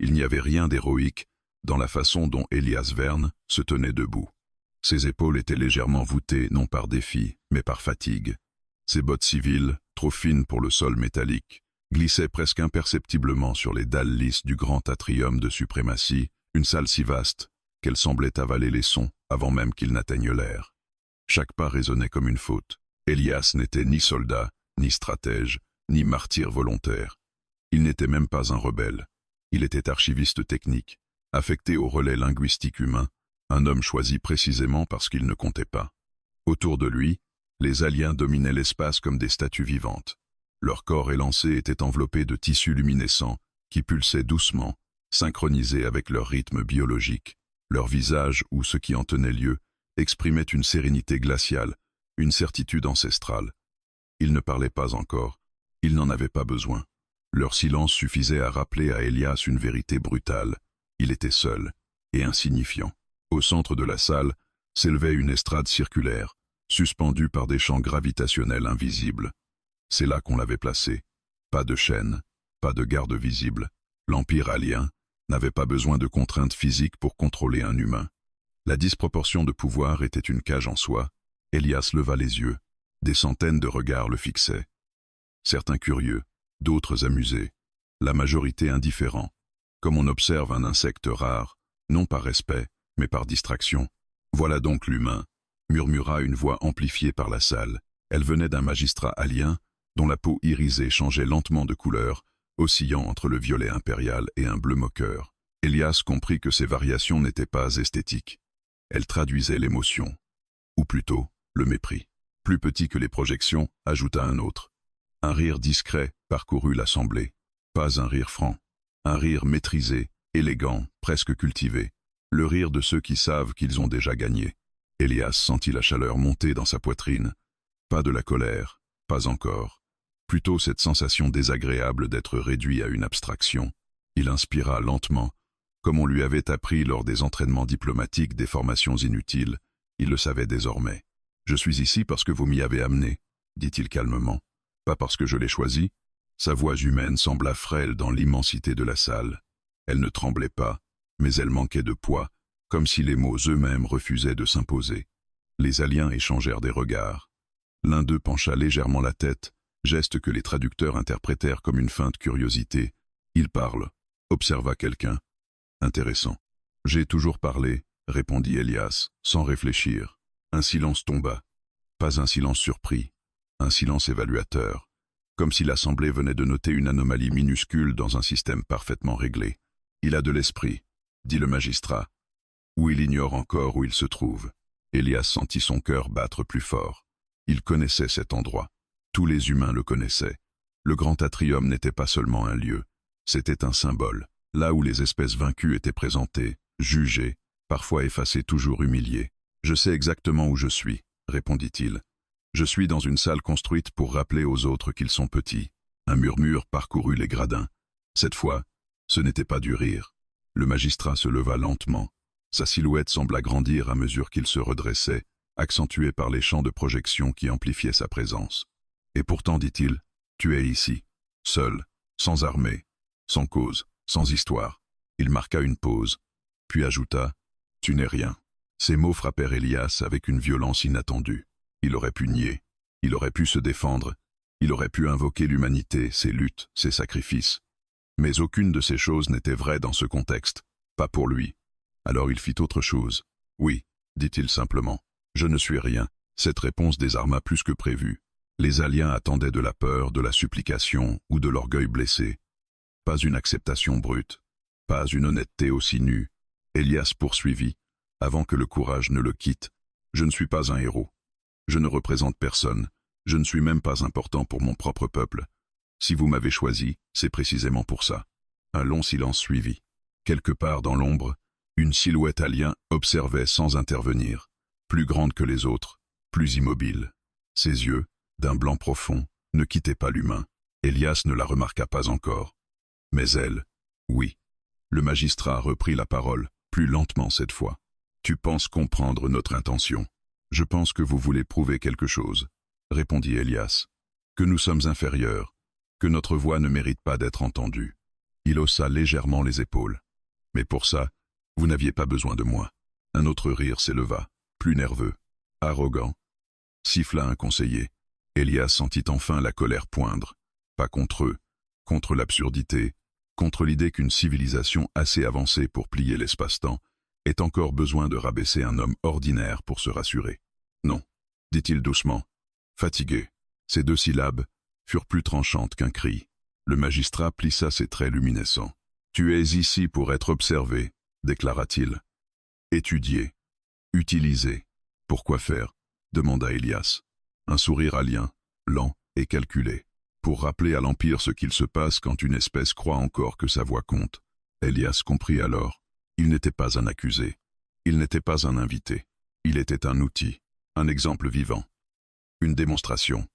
Il n'y avait rien d'héroïque dans la façon dont Elias Verne se tenait debout. Ses épaules étaient légèrement voûtées, non par défi, mais par fatigue. Ses bottes civiles, trop fines pour le sol métallique, glissaient presque imperceptiblement sur les dalles lisses du grand atrium de suprématie, une salle si vaste qu'elle semblait avaler les sons avant même qu'ils n'atteignent l'air. Chaque pas résonnait comme une faute. Elias n'était ni soldat, ni stratège, ni martyr volontaire. Il n'était même pas un rebelle. Il était archiviste technique, affecté au relais linguistique humain, un homme choisi précisément parce qu'il ne comptait pas. Autour de lui, les aliens dominaient l'espace comme des statues vivantes. Leur corps élancé était enveloppé de tissus luminescents qui pulsaient doucement, synchronisés avec leur rythme biologique. Leur visage, ou ce qui en tenait lieu, exprimait une sérénité glaciale, une certitude ancestrale. Ils ne parlaient pas encore, ils n'en avaient pas besoin. Leur silence suffisait à rappeler à Elias une vérité brutale. Il était seul et insignifiant. Au centre de la salle s'élevait une estrade circulaire, suspendue par des champs gravitationnels invisibles. C'est là qu'on l'avait placé. Pas de chaîne, pas de garde visible. L'Empire alien n'avait pas besoin de contraintes physiques pour contrôler un humain. La disproportion de pouvoir était une cage en soi. Elias leva les yeux. Des centaines de regards le fixaient. Certains curieux, d'autres amusés. La majorité indifférents, comme on observe un insecte rare, non par respect, mais par distraction. « Voilà donc l'humain », murmura une voix amplifiée par la salle. Elle venait d'un magistrat alien, dont la peau irisée changeait lentement de couleur, oscillant entre le violet impérial et un bleu moqueur. Elias comprit que ces variations n'étaient pas esthétiques. Elles traduisaient l'émotion, ou plutôt le mépris. Plus petit que les projections, ajouta un autre. Un rire discret parcourut l'assemblée. Pas un rire franc. Un rire maîtrisé, élégant, presque cultivé. Le rire de ceux qui savent qu'ils ont déjà gagné. Elias sentit la chaleur monter dans sa poitrine. Pas de la colère, pas encore. Plutôt cette sensation désagréable d'être réduit à une abstraction. Il inspira lentement, comme on lui avait appris lors des entraînements diplomatiques des formations inutiles. Il le savait désormais. « Je suis ici parce que vous m'y avez amené », dit-il calmement. « Pas parce que je l'ai choisi ». Sa voix humaine sembla frêle dans l'immensité de la salle. Elle ne tremblait pas, mais elle manquait de poids, comme si les mots eux-mêmes refusaient de s'imposer. Les aliens échangèrent des regards. L'un d'eux pencha légèrement la tête, geste que les traducteurs interprétèrent comme une feinte curiosité. « Il parle », observa quelqu'un. « Intéressant. »« J'ai toujours parlé », répondit Elias, sans réfléchir. Un silence tomba. Pas un silence surpris, un silence évaluateur. Comme si l'assemblée venait de noter une anomalie minuscule dans un système parfaitement réglé. « Il a de l'esprit », dit le magistrat. Ou il ignore encore où il se trouve. Elias sentit son cœur battre plus fort. Il connaissait cet endroit. Tous les humains le connaissaient. Le grand atrium n'était pas seulement un lieu, c'était un symbole. Là où les espèces vaincues étaient présentées, jugées, parfois effacées, toujours humiliées. « Je sais exactement où je suis », répondit-il. « Je suis dans une salle construite pour rappeler aux autres qu'ils sont petits. » Un murmure parcourut les gradins. Cette fois, ce n'était pas du rire. Le magistrat se leva lentement. Sa silhouette sembla grandir à mesure qu'il se redressait, accentuée par les champs de projection qui amplifiaient sa présence. « Et pourtant, dit-il, tu es ici, seul, sans armée, sans cause, sans histoire. » Il marqua une pause, puis ajouta « Tu n'es rien. » Ces mots frappèrent Elias avec une violence inattendue. Il aurait pu nier, il aurait pu se défendre, il aurait pu invoquer l'humanité, ses luttes, ses sacrifices. Mais aucune de ces choses n'était vraie dans ce contexte, pas pour lui. Alors il fit autre chose. « Oui, » dit-il simplement, « je ne suis rien. » Cette réponse désarma plus que prévu. Les aliens attendaient de la peur, de la supplication ou de l'orgueil blessé. Pas une acceptation brute, pas une honnêteté aussi nue. Elias poursuivit, avant que le courage ne le quitte. « Je ne suis pas un héros. Je ne représente personne. Je ne suis même pas important pour mon propre peuple. Si vous m'avez choisi, c'est précisément pour ça. » Un long silence suivit. Quelque part dans l'ombre, une silhouette alien observait sans intervenir, plus grande que les autres, plus immobile. Ses yeux, d'un blanc profond, ne quittaient pas l'humain. Elias ne la remarqua pas encore. Mais elle, oui. Le magistrat reprit la parole, plus lentement cette fois. « Tu penses comprendre notre intention. Je pense que vous voulez prouver quelque chose, » répondit Elias. « Que nous sommes inférieurs, que notre voix ne mérite pas d'être entendue. » Il haussa légèrement les épaules. Mais pour ça, vous n'aviez pas besoin de moi. Un autre rire s'éleva, plus nerveux, arrogant. Siffla un conseiller. Elias sentit enfin la colère poindre. Pas contre eux, contre l'absurdité, contre l'idée qu'une civilisation assez avancée pour plier l'espace-temps ait encore besoin de rabaisser un homme ordinaire pour se rassurer. Non, dit-il doucement. Fatigué. Ces 2 syllabes furent plus tranchantes qu'un cri. Le magistrat plissa ses traits luminescents. Tu es ici pour être observé, déclara-t-il. Étudié. Utilisé. Pourquoi faire? Demanda Elias. Un sourire alien, lent et calculé, pour rappeler à l'Empire ce qu'il se passe quand une espèce croit encore que sa voix compte. Elias comprit alors. Il n'était pas un accusé. Il n'était pas un invité. Il était un outil, un exemple vivant. Une démonstration.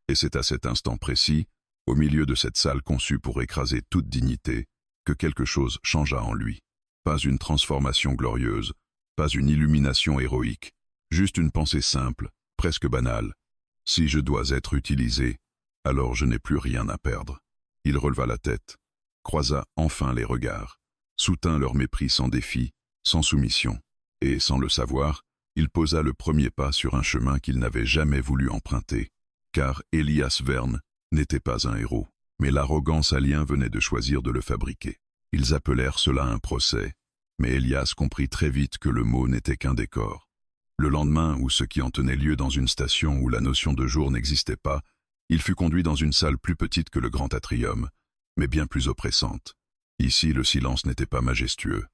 Et c'est à cet instant précis, au milieu de cette salle conçue pour écraser toute dignité, que quelque chose changea en lui. Pas une transformation glorieuse, pas une illumination héroïque, juste une pensée simple, presque banale. Si je dois être utilisé, alors je n'ai plus rien à perdre. Il releva la tête, croisa enfin les regards, soutint leur mépris sans défi, sans soumission, et, sans le savoir, il posa le premier pas sur un chemin qu'il n'avait jamais voulu emprunter, car Elias Verne n'était pas un héros, mais l'arrogance alien venait de choisir de le fabriquer. Ils appelèrent cela un procès, mais Elias comprit très vite que le mot n'était qu'un décor. Le lendemain, ou ce qui en tenait lieu dans une station où la notion de jour n'existait pas, il fut conduit dans une salle plus petite que le grand atrium, mais bien plus oppressante. Ici, le silence n'était pas majestueux.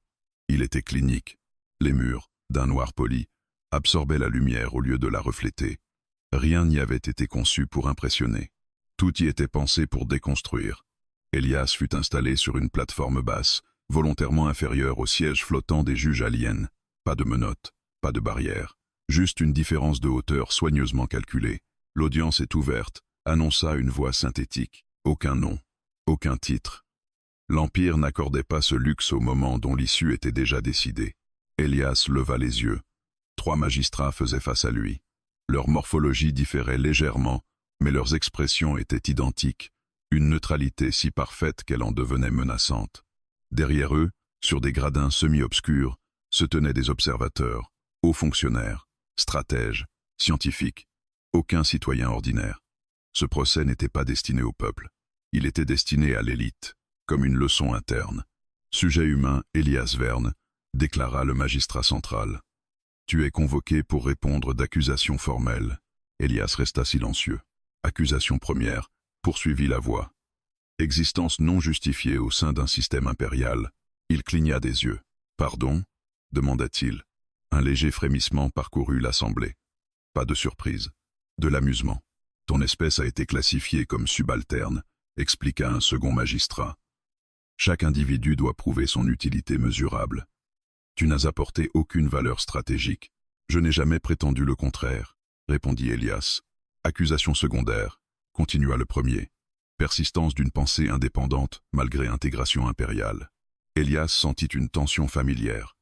Il était clinique. Les murs, d'un noir poli, absorbaient la lumière au lieu de la refléter. Rien n'y avait été conçu pour impressionner. Tout y était pensé pour déconstruire. Elias fut installé sur une plateforme basse, volontairement inférieure au siège flottant des juges aliens. Pas de menottes, pas de barrière. Juste une différence de hauteur soigneusement calculée. L'audience est ouverte, annonça une voix synthétique. Aucun nom, aucun titre. L'Empire n'accordait pas ce luxe au moment dont l'issue était déjà décidée. Elias leva les yeux. 3 magistrats faisaient face à lui. Leur morphologie différait légèrement, mais leurs expressions étaient identiques, une neutralité si parfaite qu'elle en devenait menaçante. Derrière eux, sur des gradins semi-obscurs, se tenaient des observateurs, hauts fonctionnaires, stratèges, scientifiques, aucun citoyen ordinaire. Ce procès n'était pas destiné au peuple. Il était destiné à l'élite, comme une leçon interne. Sujet humain, Elias Verne, déclara le magistrat central. Tu es convoqué pour répondre d'accusations formelles. Elias resta silencieux. Accusation première, poursuivit la voix. Existence non justifiée au sein d'un système impérial. Il cligna des yeux. Pardon? Demanda-t-il. Un léger frémissement parcourut l'assemblée. Pas de surprise. De l'amusement. Ton espèce a été classifiée comme subalterne, expliqua un second magistrat. Chaque individu doit prouver son utilité mesurable. Tu n'as apporté aucune valeur stratégique. Je n'ai jamais prétendu le contraire, répondit Elias. Accusation secondaire, continua le premier. Persistance d'une pensée indépendante malgré intégration impériale. Elias sentit une tension familière,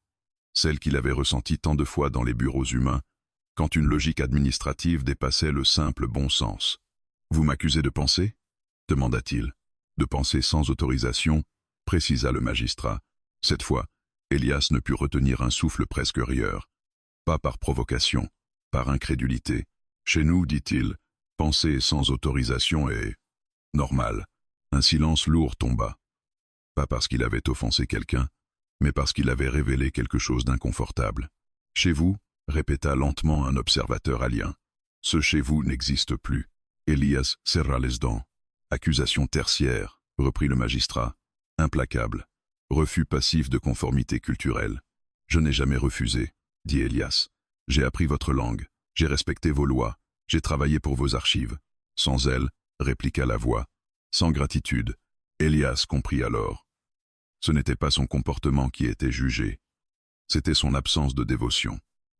celle qu'il avait ressentie tant de fois dans les bureaux humains, quand une logique administrative dépassait le simple bon sens. « Vous m'accusez de penser ?» demanda-t-il. « De penser sans autorisation ?» précisa le magistrat. Cette fois, Elias ne put retenir un souffle presque rieur. Pas par provocation, par incrédulité. Chez nous, dit-il, penser sans autorisation est normal. Un silence lourd tomba. Pas parce qu'il avait offensé quelqu'un, mais parce qu'il avait révélé quelque chose d'inconfortable. Chez vous, répéta lentement un observateur alien. Ce chez vous n'existe plus. Elias serra les dents. Accusation tertiaire, reprit le magistrat. Implacable. Refus passif de conformité culturelle. Je n'ai jamais refusé, dit Elias. J'ai appris votre langue, j'ai respecté vos lois, j'ai travaillé pour vos archives. Sans elles, répliqua la voix. Sans gratitude. Elias comprit alors. Ce n'était pas son comportement qui était jugé. C'était son absence de dévotion.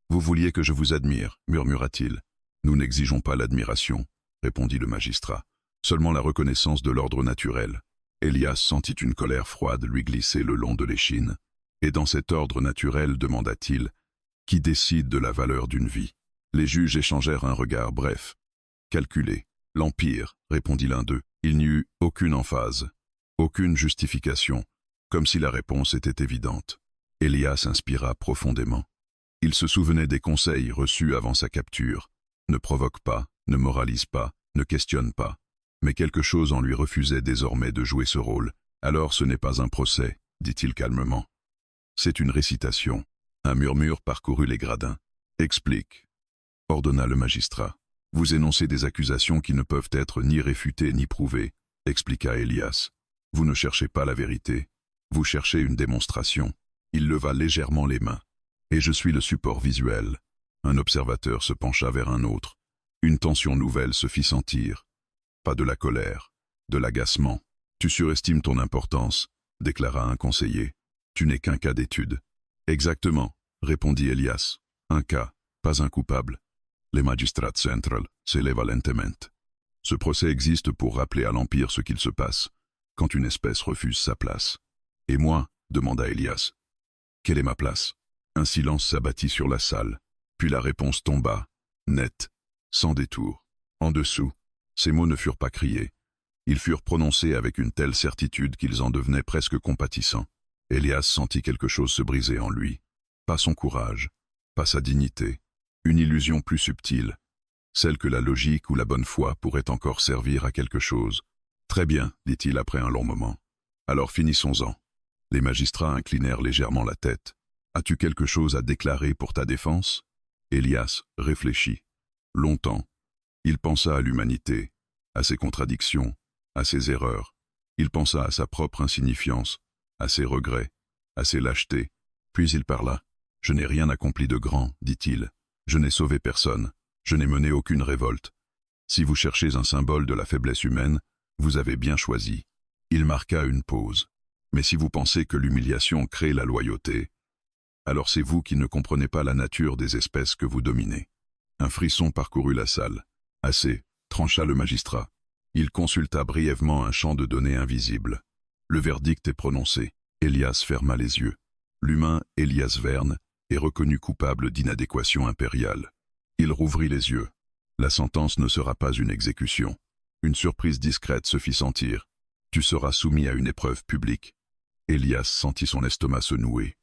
Vous vouliez que je vous admire, murmura-t-il. Nous n'exigeons pas l'admiration, répondit le magistrat. Seulement la reconnaissance de l'ordre naturel. Elias sentit une colère froide lui glisser le long de l'échine. Et dans cet ordre naturel, demanda-t-il, qui décide de la valeur d'une vie? Les juges échangèrent un regard bref. Calculé. L'Empire, répondit l'un d'eux. Il n'y eut aucune emphase, aucune justification, comme si la réponse était évidente. Elias inspira profondément. Il se souvenait des conseils reçus avant sa capture. Ne provoque pas, ne moralise pas, ne questionne pas. Mais quelque chose en lui refusait désormais de jouer ce rôle. Alors ce n'est pas un procès, dit-il calmement. C'est une récitation. Un murmure parcourut les gradins. Explique, ordonna le magistrat. Vous énoncez des accusations qui ne peuvent être ni réfutées ni prouvées, expliqua Elias. Vous ne cherchez pas la vérité, vous cherchez une démonstration. Il leva légèrement les mains. Et je suis le support visuel. Un observateur se pencha vers un autre. Une tension nouvelle se fit sentir. Pas de la colère, de l'agacement. Tu surestimes ton importance, déclara un conseiller. Tu n'es qu'un cas d'étude. Exactement, répondit Elias. Un cas, pas un coupable. Les magistrats central s'élèvent lentement. Ce procès existe pour rappeler à l'Empire ce qu'il se passe quand une espèce refuse sa place. Et moi, demanda Elias. Quelle est ma place? Un silence s'abattit sur la salle, puis la réponse tomba, nette, sans détour. En dessous, ces mots ne furent pas criés. Ils furent prononcés avec une telle certitude qu'ils en devenaient presque compatissants. Elias sentit quelque chose se briser en lui. Pas son courage, pas sa dignité, une illusion plus subtile, celle que la logique ou la bonne foi pourraient encore servir à quelque chose. Très bien, dit-il après un long moment. Alors finissons-en. Les magistrats inclinèrent légèrement la tête. As-tu quelque chose à déclarer pour ta défense? Elias réfléchit. Longtemps. Il pensa à l'humanité, à ses contradictions, à ses erreurs. Il pensa à sa propre insignifiance, à ses regrets, à ses lâchetés. Puis il parla. Je n'ai rien accompli de grand, dit-il. Je n'ai sauvé personne. Je n'ai mené aucune révolte. Si vous cherchez un symbole de la faiblesse humaine, vous avez bien choisi. Il marqua une pause. Mais si vous pensez que l'humiliation crée la loyauté, alors c'est vous qui ne comprenez pas la nature des espèces que vous dominez. Un frisson parcourut la salle. Assez, trancha le magistrat. Il consulta brièvement un champ de données invisible. Le verdict est prononcé. Elias ferma les yeux. L'humain Elias Verne est reconnu coupable d'inadéquation impériale. Il rouvrit les yeux. La sentence ne sera pas une exécution. Une surprise discrète se fit sentir. Tu seras soumis à une épreuve publique. Elias sentit son estomac se nouer.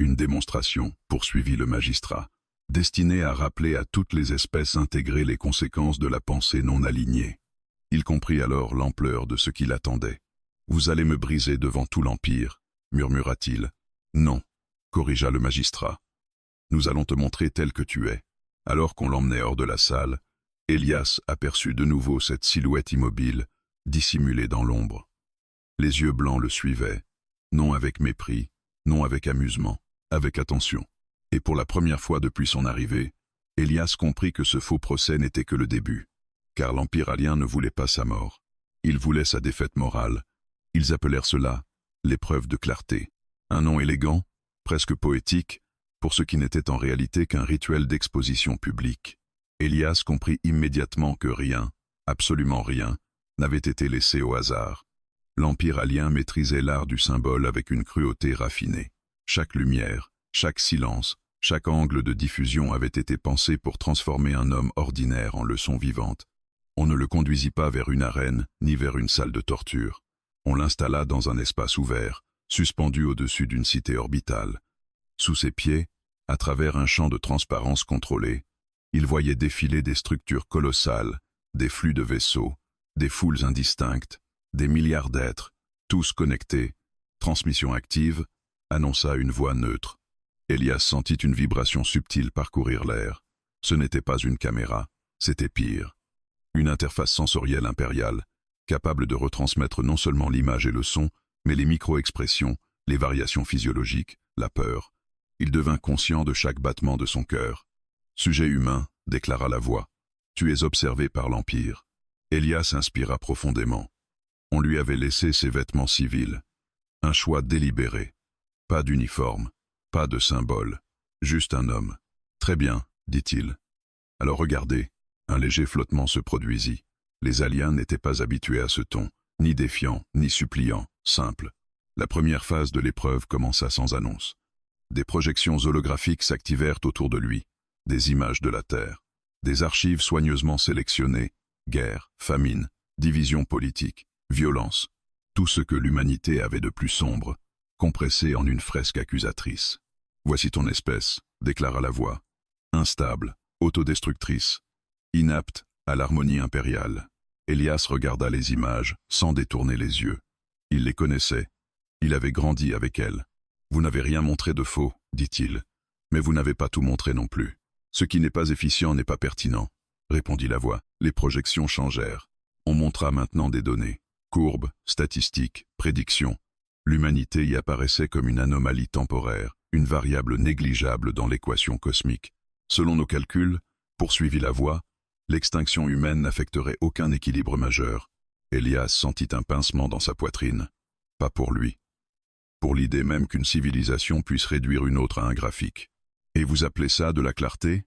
Une démonstration, poursuivit le magistrat, destinée à rappeler à toutes les espèces intégrées les conséquences de la pensée non alignée. Il comprit alors l'ampleur de ce qui l'attendait. Vous allez me briser devant tout l'Empire, murmura-t-il. Non, corrigea le magistrat. Nous allons te montrer tel que tu es. Alors qu'on l'emmenait hors de la salle, Elias aperçut de nouveau cette silhouette immobile, dissimulée dans l'ombre. Les yeux blancs le suivaient, non avec mépris, non avec amusement, avec attention. Et pour la première fois depuis son arrivée, Elias comprit que ce faux procès n'était que le début, car l'Empire alien ne voulait pas sa mort. Il voulait sa défaite morale. Ils appelèrent cela l'épreuve de clarté. Un nom élégant, presque poétique, pour ce qui n'était en réalité qu'un rituel d'exposition publique. Elias comprit immédiatement que rien, absolument rien, n'avait été laissé au hasard. L'Empire alien maîtrisait l'art du symbole avec une cruauté raffinée. Chaque lumière, chaque silence, chaque angle de diffusion avait été pensé pour transformer un homme ordinaire en leçon vivante. On ne le conduisit pas vers une arène, ni vers une salle de torture. On l'installa dans un espace ouvert, suspendu au-dessus d'une cité orbitale. Sous ses pieds, à travers un champ de transparence contrôlé, il voyait défiler des structures colossales, des flux de vaisseaux, des foules indistinctes, des milliards d'êtres, tous connectés. Transmission active, annonça une voix neutre. Elias sentit une vibration subtile parcourir l'air. Ce n'était pas une caméra, c'était pire. Une interface sensorielle impériale, capable de retransmettre non seulement l'image et le son, mais les micro-expressions, les variations physiologiques, la peur. Il devint conscient de chaque battement de son cœur. « Sujet humain », déclara la voix, « tu es observé par l'Empire. » Elias inspira profondément. On lui avait laissé ses vêtements civils. Un choix délibéré. Pas d'uniforme, pas de symbole, juste un homme. « Très bien, » dit-il. « Alors regardez. » Un léger flottement se produisit. Les aliens n'étaient pas habitués à ce ton, ni défiant, ni suppliant, simple. La première phase de l'épreuve commença sans annonce. Des projections holographiques s'activèrent autour de lui, des images de la Terre, des archives soigneusement sélectionnées, guerre, famine, division politique, violence, tout ce que l'humanité avait de plus sombre. compressée en une fresque accusatrice. « Voici ton espèce », déclara la voix. Instable, autodestructrice, inapte à l'harmonie impériale. Elias regarda les images sans détourner les yeux. Il les connaissait. Il avait grandi avec elles. « Vous n'avez rien montré de faux, dit-il. Mais vous n'avez pas tout montré non plus. Ce qui n'est pas efficient n'est pas pertinent, répondit la voix. Les projections changèrent. On montra maintenant des données. Courbes, statistiques, prédictions. L'humanité y apparaissait comme une anomalie temporaire, une variable négligeable dans l'équation cosmique. Selon nos calculs, poursuivit la voix, l'extinction humaine n'affecterait aucun équilibre majeur. Elias sentit un pincement dans sa poitrine. Pas pour lui. Pour l'idée même qu'une civilisation puisse réduire une autre à un graphique. « Et vous appelez ça de la clarté »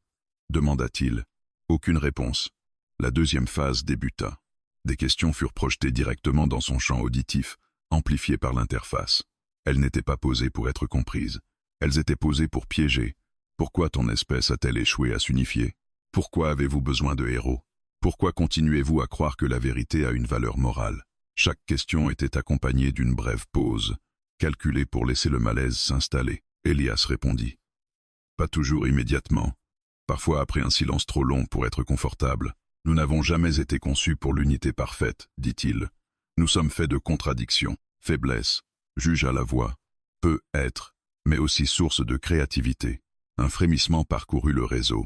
demanda-t-il. Aucune réponse. La deuxième phase débuta. Des questions furent projetées directement dans son champ auditif, amplifiées par l'interface. Elles n'étaient pas posées pour être comprises. Elles étaient posées pour piéger. Pourquoi ton espèce a-t-elle échoué à s'unifier? Pourquoi avez-vous besoin de héros? Pourquoi continuez-vous à croire que la vérité a une valeur morale? Chaque question était accompagnée d'une brève pause, calculée pour laisser le malaise s'installer. Elias répondit. Pas toujours immédiatement. Parfois après un silence trop long pour être confortable. Nous n'avons jamais été conçus pour l'unité parfaite, dit-il. Nous sommes faits de contradictions, faiblesses, jugea la voix. Peut être, mais aussi source de créativité. Un frémissement parcourut le réseau.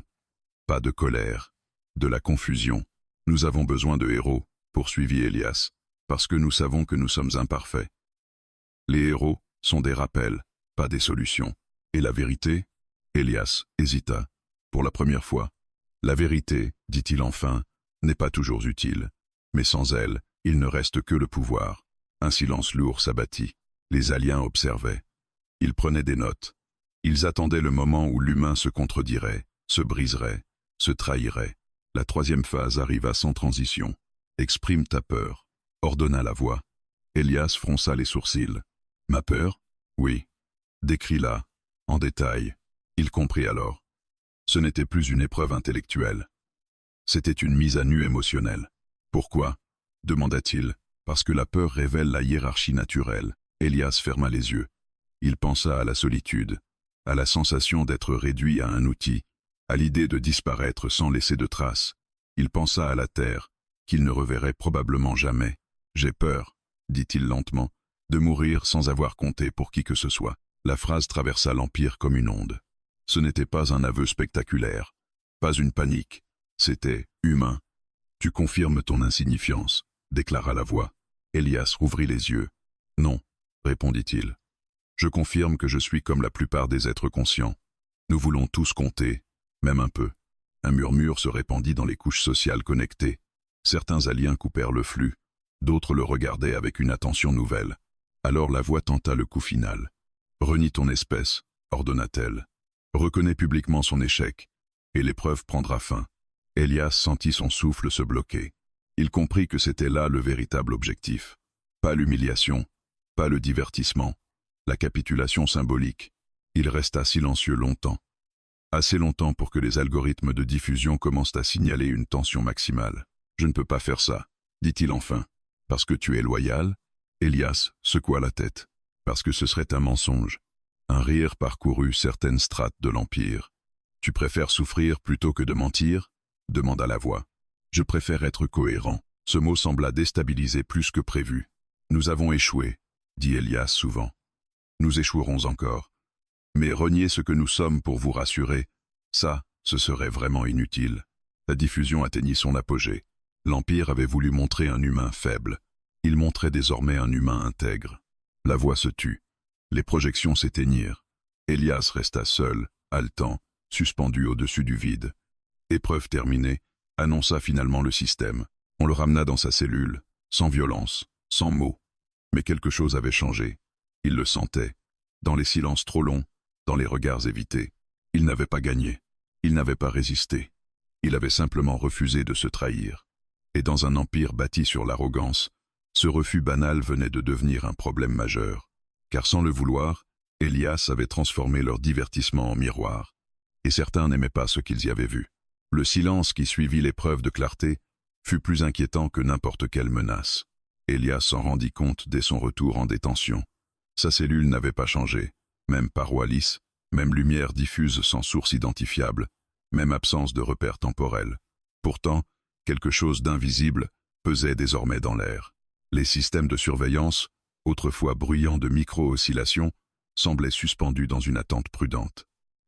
Pas de colère, de la confusion. Nous avons besoin de héros, poursuivit Elias, parce que nous savons que nous sommes imparfaits. Les héros sont des rappels, pas des solutions. Et la vérité? Elias hésita. Pour la première fois. La vérité, dit-il enfin, n'est pas toujours utile. Mais sans elle, il ne reste que le pouvoir. Un silence lourd s'abattit. Les aliens observaient. Ils prenaient des notes. Ils attendaient le moment où l'humain se contredirait, se briserait, se trahirait. La troisième phase arriva sans transition. « Exprime ta peur », ordonna la voix. Elias fronça les sourcils. « Ma peur? Oui. Décris-la, en détail. » Il comprit alors. Ce n'était plus une épreuve intellectuelle. C'était une mise à nu émotionnelle. « Pourquoi » demanda-t-il. « Parce que la peur révèle la hiérarchie naturelle. » Elias ferma les yeux. Il pensa à la solitude, à la sensation d'être réduit à un outil, à l'idée de disparaître sans laisser de traces. Il pensa à la terre, qu'il ne reverrait probablement jamais. « J'ai peur », dit-il lentement, « de mourir sans avoir compté pour qui que ce soit. » La phrase traversa l'Empire comme une onde. Ce n'était pas un aveu spectaculaire, pas une panique, c'était humain. « Tu confirmes ton insignifiance », déclara la voix. Elias rouvrit les yeux. « Non », répondit-il. « Je confirme que je suis comme la plupart des êtres conscients. Nous voulons tous compter, même un peu. » Un murmure se répandit dans les couches sociales connectées. Certains aliens coupèrent le flux, d'autres le regardaient avec une attention nouvelle. Alors la voix tenta le coup final. « Renie ton espèce », ordonna-t-elle. « Reconnais publiquement son échec, et l'épreuve prendra fin. » Elias sentit son souffle se bloquer. Il comprit que c'était là le véritable objectif. Pas l'humiliation, pas le divertissement, la capitulation symbolique. Il resta silencieux longtemps. Assez longtemps pour que les algorithmes de diffusion commencent à signaler une tension maximale. « Je ne peux pas faire ça », dit-il enfin. « Parce que tu es loyal ?» Elias secoua la tête. « Parce que ce serait un mensonge. » Un rire parcourut certaines strates de l'Empire. « Tu préfères souffrir plutôt que de mentir ?» demanda la voix. « Je préfère être cohérent. » Ce mot sembla déstabiliser plus que prévu. « Nous avons échoué, » dit Elias souvent. « Nous échouerons encore. Mais renier ce que nous sommes pour vous rassurer, ça, ce serait vraiment inutile. » La diffusion atteignit son apogée. L'Empire avait voulu montrer un humain faible. Il montrait désormais un humain intègre. La voix se tut. Les projections s'éteignirent. Elias resta seul, haletant, suspendu au-dessus du vide. Épreuve terminée, annonça finalement le système. On le ramena dans sa cellule, sans violence, sans mots. Mais quelque chose avait changé. Il le sentait. Dans les silences trop longs, dans les regards évités. Il n'avait pas gagné. Il n'avait pas résisté. Il avait simplement refusé de se trahir. Et dans un empire bâti sur l'arrogance, ce refus banal venait de devenir un problème majeur. Car sans le vouloir, Elias avait transformé leur divertissement en miroir. Et certains n'aimaient pas ce qu'ils y avaient vu. Le silence qui suivit l'épreuve de clarté fut plus inquiétant que n'importe quelle menace. Elias s'en rendit compte dès son retour en détention. Sa cellule n'avait pas changé, même paroi lisse, même lumière diffuse sans source identifiable, même absence de repères temporels. Pourtant, quelque chose d'invisible pesait désormais dans l'air. Les systèmes de surveillance, autrefois bruyants de micro-oscillations, semblaient suspendus dans une attente prudente.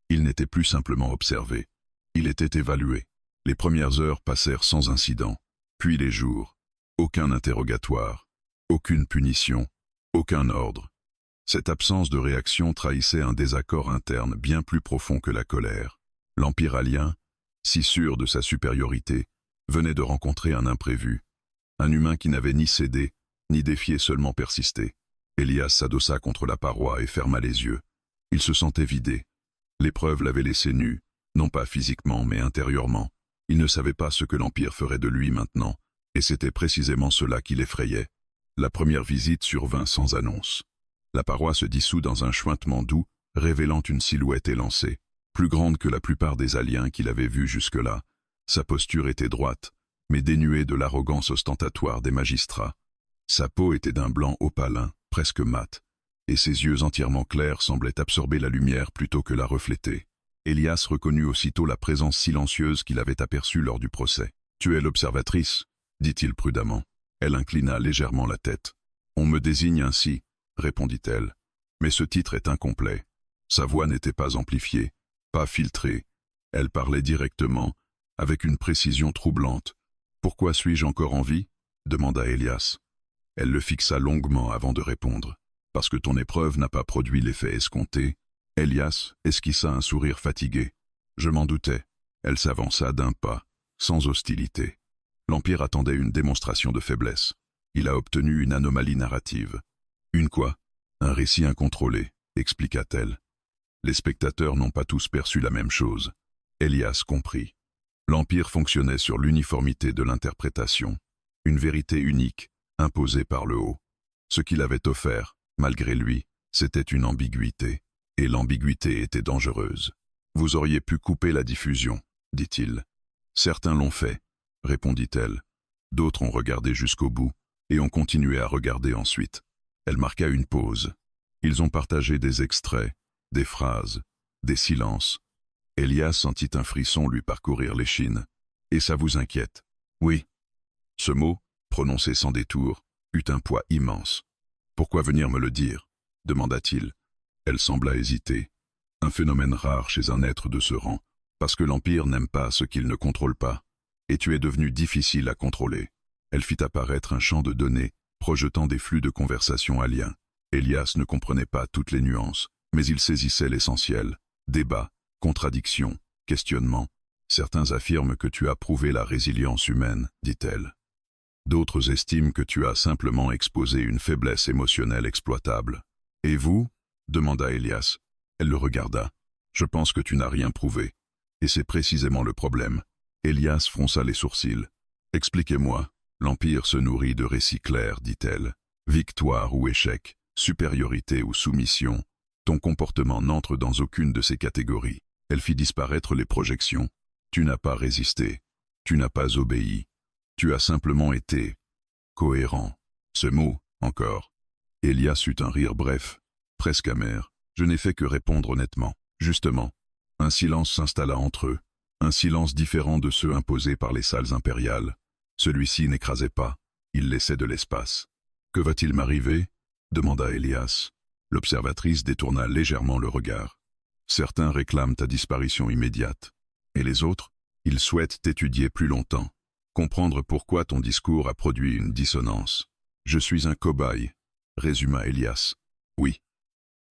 Ils n'étaient plus simplement observés, ils étaient évalués. Les premières heures passèrent sans incident, puis les jours. Aucun interrogatoire, aucune punition, aucun ordre. Cette absence de réaction trahissait un désaccord interne bien plus profond que la colère. L'Empire alien, si sûr de sa supériorité, venait de rencontrer un imprévu. Un humain qui n'avait ni cédé, ni défié, seulement persisté. Elias s'adossa contre la paroi et ferma les yeux. Il se sentait vidé. L'épreuve l'avait laissé nu, non pas physiquement mais intérieurement. Il ne savait pas ce que l'Empire ferait de lui maintenant, et c'était précisément cela qui l'effrayait. La première visite survint sans annonce. La paroi se dissout dans un chuintement doux, révélant une silhouette élancée, plus grande que la plupart des aliens qu'il avait vus jusque-là. Sa posture était droite, mais dénuée de l'arrogance ostentatoire des magistrats. Sa peau était d'un blanc opalin, presque mat, et ses yeux entièrement clairs semblaient absorber la lumière plutôt que la refléter. Elias reconnut aussitôt la présence silencieuse qu'il avait aperçue lors du procès. « Tu es l'observatrice » dit-il prudemment. Elle inclina légèrement la tête. « On me désigne ainsi » répondit-elle. « Mais ce titre est incomplet. » Sa voix n'était pas amplifiée, pas filtrée. Elle parlait directement, avec une précision troublante. « Pourquoi suis-je encore en vie » demanda Elias. Elle le fixa longuement avant de répondre. « Parce que ton épreuve n'a pas produit l'effet escompté. » Elias esquissa un sourire fatigué. « Je m'en doutais. » Elle s'avança d'un pas, sans hostilité. L'Empire attendait une démonstration de faiblesse. Il a obtenu une anomalie narrative. « Une quoi ?»« Un récit incontrôlé, » expliqua-t-elle. Les spectateurs n'ont pas tous perçu la même chose. Elias comprit. L'Empire fonctionnait sur l'uniformité de l'interprétation, une vérité unique, imposée par le haut. Ce qu'il avait offert, malgré lui, c'était une ambiguïté, et l'ambiguïté était dangereuse. « Vous auriez pu couper la diffusion, » dit-il. « Certains l'ont fait, » répondit-elle. D'autres ont regardé jusqu'au bout, et ont continué à regarder ensuite. Elle marqua une pause. Ils ont partagé des extraits, des phrases, des silences. Elias sentit un frisson lui parcourir l'échine. « Et ça vous inquiète ?»« Oui. » Ce mot, prononcé sans détour, eut un poids immense. « Pourquoi venir me le dire ?» demanda-t-il. Elle sembla hésiter. Un phénomène rare chez un être de ce rang, parce que l'Empire n'aime pas ce qu'il ne contrôle pas. Et tu es devenu difficile à contrôler. Elle fit apparaître un champ de données, projetant des flux de conversation aliens. Elias ne comprenait pas toutes les nuances, mais il saisissait l'essentiel. Débat, contradiction, questionnement. Certains affirment que tu as prouvé la résilience humaine, dit-elle. D'autres estiment que tu as simplement exposé une faiblesse émotionnelle exploitable. Et vous ? demanda Elias. Elle le regarda. Je pense que tu n'as rien prouvé. Et c'est précisément le problème. Elias fronça les sourcils. Expliquez-moi. L'Empire se nourrit de récits clairs, dit-elle. Victoire ou échec, supériorité ou soumission. Ton comportement n'entre dans aucune de ces catégories. Elle fit disparaître les projections. Tu n'as pas résisté. Tu n'as pas obéi. Tu as simplement été cohérent. Ce mot, encore. Elias eut un rire bref, presque amer. Je n'ai fait que répondre honnêtement. Justement, un silence s'installa entre eux. Un silence différent de ceux imposés par les salles impériales. Celui-ci n'écrasait pas, il laissait de l'espace. « Que va-t-il m'arriver » demanda Elias. L'observatrice détourna légèrement le regard. « Certains réclament ta disparition immédiate. Et les autres, ils souhaitent t'étudier plus longtemps, comprendre pourquoi ton discours a produit une dissonance. Je suis un cobaye, résuma Elias. Oui,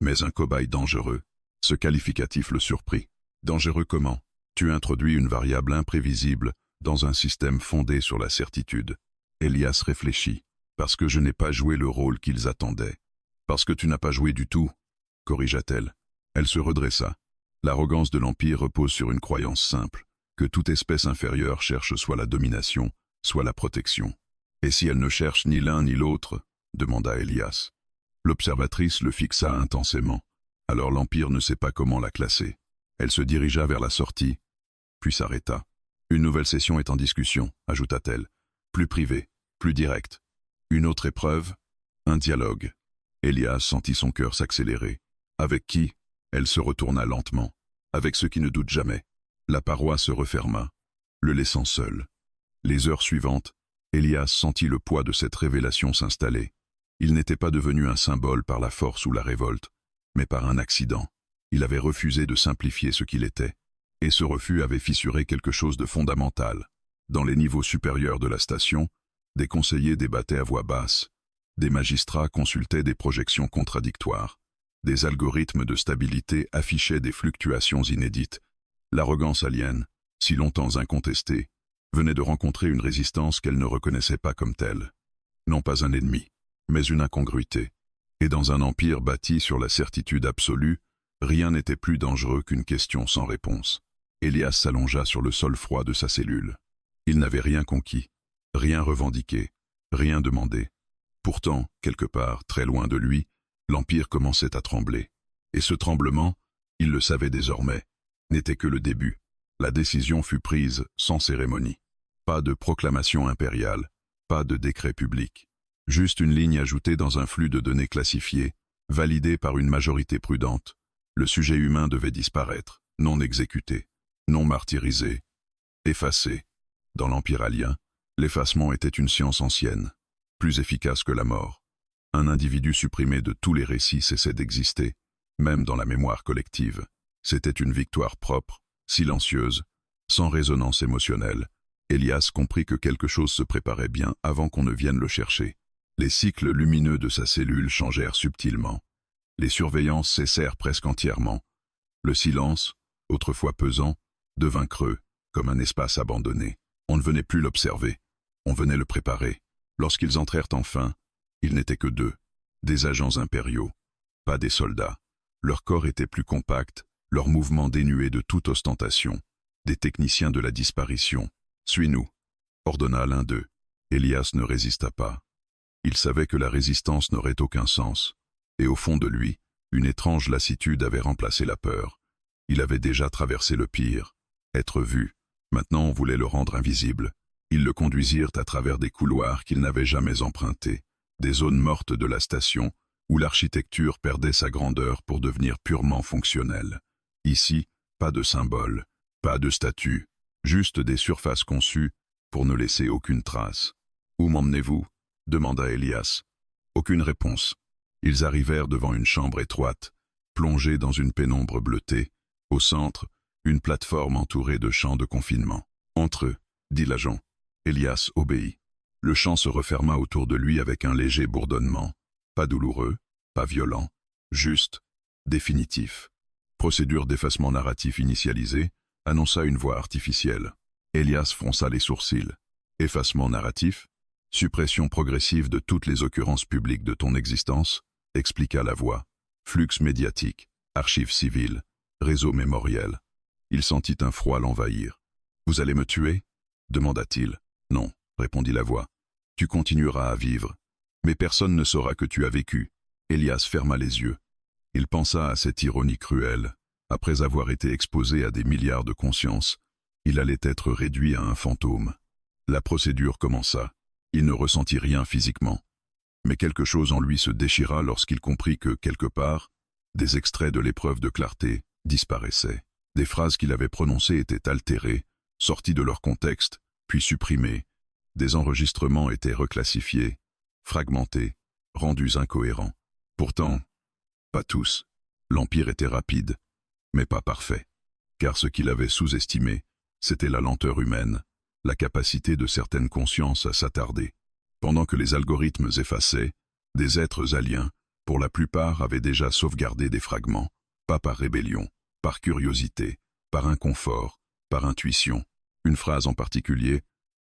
mais un cobaye dangereux. Ce qualificatif le surprit. Dangereux comment ? Tu introduis une variable imprévisible dans un système fondé sur la certitude. Elias réfléchit. Parce que je n'ai pas joué le rôle qu'ils attendaient. Parce que tu n'as pas joué du tout, corrigea-t-elle. Elle se redressa. L'arrogance de l'Empire repose sur une croyance simple, que toute espèce inférieure cherche soit la domination, soit la protection. Et si elle ne cherche ni l'un ni l'autre, demanda Elias. L'observatrice le fixa intensément. Alors l'Empire ne sait pas comment la classer. Elle se dirigea vers la sortie, puis s'arrêta. Une nouvelle session est en discussion, ajouta-t-elle. Plus privée, plus directe. Une autre épreuve, un dialogue. Elias sentit son cœur s'accélérer. Avec qui? Elle se retourna lentement. Avec ceux qui ne doutent jamais. La paroi se referma, le laissant seul. Les heures suivantes, Elias sentit le poids de cette révélation s'installer. Il n'était pas devenu un symbole par la force ou la révolte, mais par un accident. Il avait refusé de simplifier ce qu'il était. Et ce refus avait fissuré quelque chose de fondamental. Dans les niveaux supérieurs de la station, des conseillers débattaient à voix basse. Des magistrats consultaient des projections contradictoires. Des algorithmes de stabilité affichaient des fluctuations inédites. L'arrogance alienne, si longtemps incontestée, venait de rencontrer une résistance qu'elle ne reconnaissait pas comme telle. Non pas un ennemi, mais une incongruité. Et dans un empire bâti sur la certitude absolue, rien n'était plus dangereux qu'une question sans réponse. Elias s'allongea sur le sol froid de sa cellule. Il n'avait rien conquis, rien revendiqué, rien demandé. Pourtant, quelque part, très loin de lui, l'Empire commençait à trembler. Et ce tremblement, il le savait désormais, n'était que le début. La décision fut prise sans cérémonie. Pas de proclamation impériale, pas de décret public. Juste une ligne ajoutée dans un flux de données classifiées, validée par une majorité prudente. Le sujet humain devait disparaître, non exécuté, non martyrisé, effacé. Dans l'Empire alien, l'effacement était une science ancienne, plus efficace que la mort. Un individu supprimé de tous les récits cessait d'exister, même dans la mémoire collective. C'était une victoire propre, silencieuse, sans résonance émotionnelle. Elias comprit que quelque chose se préparait bien avant qu'on ne vienne le chercher. Les cycles lumineux de sa cellule changèrent subtilement. Les surveillances cessèrent presque entièrement. Le silence, autrefois pesant, devint creux, comme un espace abandonné. On ne venait plus l'observer, on venait le préparer. Lorsqu'ils entrèrent enfin, ils n'étaient que deux, des agents impériaux, pas des soldats. Leur corps était plus compact, leurs mouvements dénués de toute ostentation, des techniciens de la disparition. « Suis-nous » ordonna l'un d'eux. Elias ne résista pas. Il savait que la résistance n'aurait aucun sens, et au fond de lui, une étrange lassitude avait remplacé la peur. Il avait déjà traversé le pire, être vu. Maintenant on voulait le rendre invisible. Ils le conduisirent à travers des couloirs qu'il n'avait jamais empruntés, des zones mortes de la station, où l'architecture perdait sa grandeur pour devenir purement fonctionnelle. Ici, pas de symbole, pas de statue, juste des surfaces conçues pour ne laisser aucune trace. « Où m'emmenez-vous » demanda Elias. Aucune réponse. Ils arrivèrent devant une chambre étroite, plongée dans une pénombre bleutée. Au centre, une plateforme entourée de champs de confinement. « Entre eux » dit l'agent. Elias obéit. Le champ se referma autour de lui avec un léger bourdonnement. Pas douloureux, pas violent, juste, définitif. Procédure d'effacement narratif initialisée, annonça une voix artificielle. Elias fronça les sourcils. Effacement narratif, suppression progressive de toutes les occurrences publiques de ton existence, expliqua la voix. Flux médiatique, archives civiles, réseau mémoriel. Il sentit un froid l'envahir. « Vous allez me tuer » demanda-t-il. « Non » répondit la voix. « Tu continueras à vivre. Mais personne ne saura que tu as vécu. » Elias ferma les yeux. Il pensa à cette ironie cruelle. Après avoir été exposé à des milliards de consciences, il allait être réduit à un fantôme. La procédure commença. Il ne ressentit rien physiquement. Mais quelque chose en lui se déchira lorsqu'il comprit que, quelque part, des extraits de l'épreuve de clarté disparaissaient. Des phrases qu'il avait prononcées étaient altérées, sorties de leur contexte, puis supprimées. Des enregistrements étaient reclassifiés, fragmentés, rendus incohérents. Pourtant, pas tous. L'Empire était rapide, mais pas parfait. Car ce qu'il avait sous-estimé, c'était la lenteur humaine, la capacité de certaines consciences à s'attarder. Pendant que les algorithmes effaçaient, des êtres aliens, pour la plupart, avaient déjà sauvegardé des fragments, pas par rébellion, par curiosité, par inconfort, par intuition. Une phrase en particulier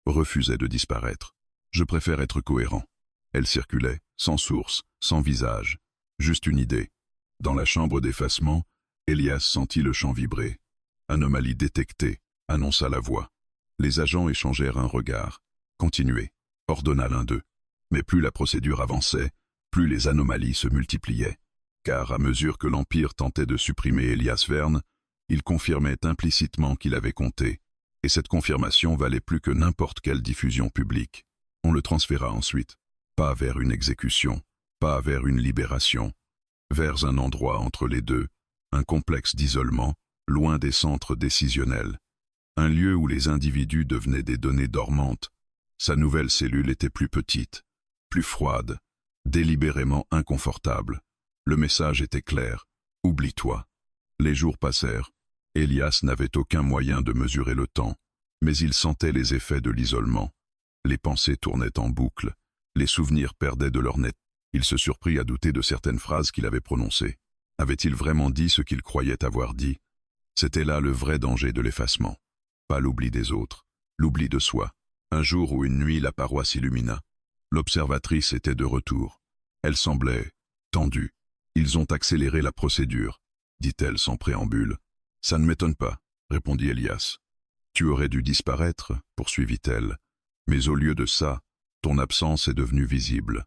refusait de disparaître. « Je préfère être cohérent ». Elle circulait, sans source, sans visage, juste une idée. Dans la chambre d'effacement, Elias sentit le champ vibrer. « Anomalie détectée », annonça la voix. Les agents échangèrent un regard. « Continuez », ordonna l'un d'eux. Mais plus la procédure avançait, plus les anomalies se multipliaient. Car à mesure que l'Empire tentait de supprimer Elias Verne, il confirmait implicitement qu'il avait compté. Et cette confirmation valait plus que n'importe quelle diffusion publique. On le transféra ensuite, pas vers une exécution, pas vers une libération, vers un endroit entre les deux, un complexe d'isolement, loin des centres décisionnels, un lieu où les individus devenaient des données dormantes. Sa nouvelle cellule était plus petite, plus froide, délibérément inconfortable. Le message était clair, oublie-toi. Les jours passèrent. Elias n'avait aucun moyen de mesurer le temps, mais il sentait les effets de l'isolement. Les pensées tournaient en boucle, les souvenirs perdaient de leur net. Il se surprit à douter de certaines phrases qu'il avait prononcées. Avait-il vraiment dit ce qu'il croyait avoir dit? C'était là le vrai danger de l'effacement. Pas l'oubli des autres, l'oubli de soi. Un jour ou une nuit, la paroi s'illumina. L'observatrice était de retour. Elle semblait tendue. Ils ont accéléré la procédure, dit-elle sans préambule. Ça ne m'étonne pas, répondit Elias. Tu aurais dû disparaître, poursuivit-elle. Mais au lieu de ça, ton absence est devenue visible.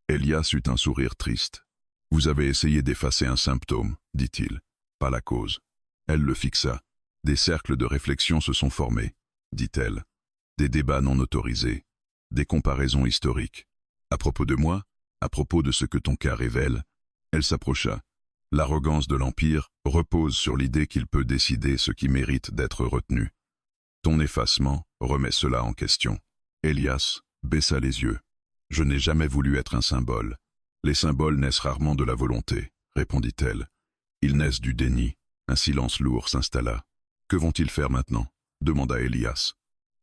Elias eut un sourire triste. Vous avez essayé d'effacer un symptôme, dit-il, pas la cause. Elle le fixa. Des cercles de réflexion se sont formés, dit-elle. Des débats non autorisés, des comparaisons historiques. À propos de moi, à propos de ce que ton cas révèle, elle s'approcha. L'arrogance de l'Empire repose sur l'idée qu'il peut décider ce qui mérite d'être retenu. Ton effacement remet cela en question. Elias baissa les yeux. Je n'ai jamais voulu être un symbole. Les symboles naissent rarement de la volonté, répondit-elle. Ils naissent du déni. Un silence lourd s'installa. Que vont-ils faire maintenant? Demanda Elias.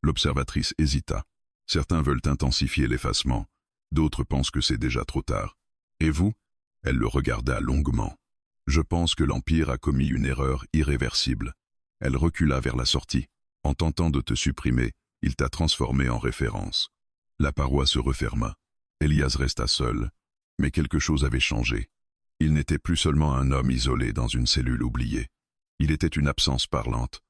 L'observatrice hésita. Certains veulent intensifier l'effacement, d'autres pensent que c'est déjà trop tard. Et vous? Elle le regarda longuement. Je pense que l'Empire a commis une erreur irréversible. Elle recula vers la sortie. En tentant de te supprimer, il t'a transformé en référence. La paroi se referma. Elias resta seul, mais quelque chose avait changé. Il n'était plus seulement un homme isolé dans une cellule oubliée. Il était une absence parlante.